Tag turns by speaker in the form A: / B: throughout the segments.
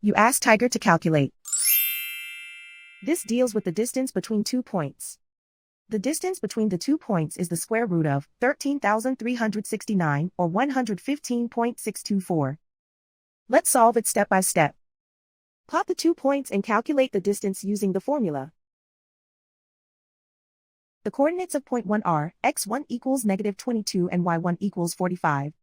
A: You ask Tiger to calculate. This deals with the distance between 2 points. The distance between the 2 points is the square root of 13,369 or 115.624. Let's solve it step by step. Plot the 2 points and calculate the distance using the formula. The coordinates of point 1 are x1 equals -22 and y1 equals 45.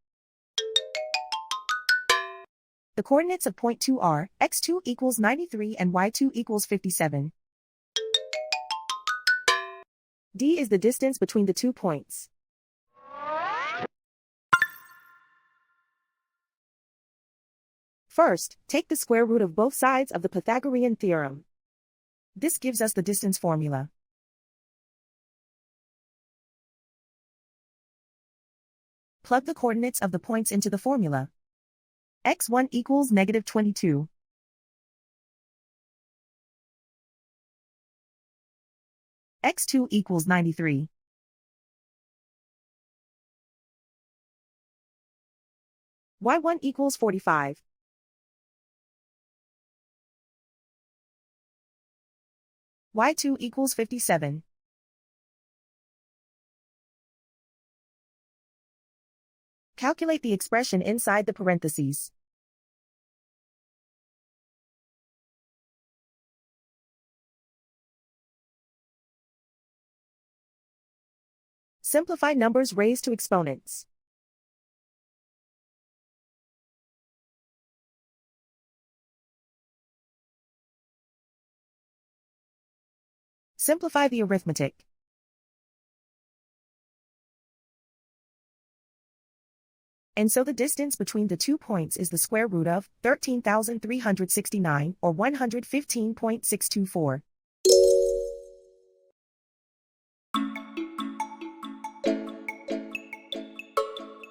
A: The coordinates of point 2 are x2 equals 93 and y2 equals 57. D is the distance between the 2 points. First, take the square root of both sides of the Pythagorean theorem. This gives us the distance formula. Plug the coordinates of the points into the formula. x1 equals -22. x2 equals 93. y1 equals 45. y2 equals 57. Calculate the expression inside the parentheses. Simplify numbers raised to exponents. Simplify the arithmetic. And so the distance between the 2 points is the square root of 13,369 or 115.624.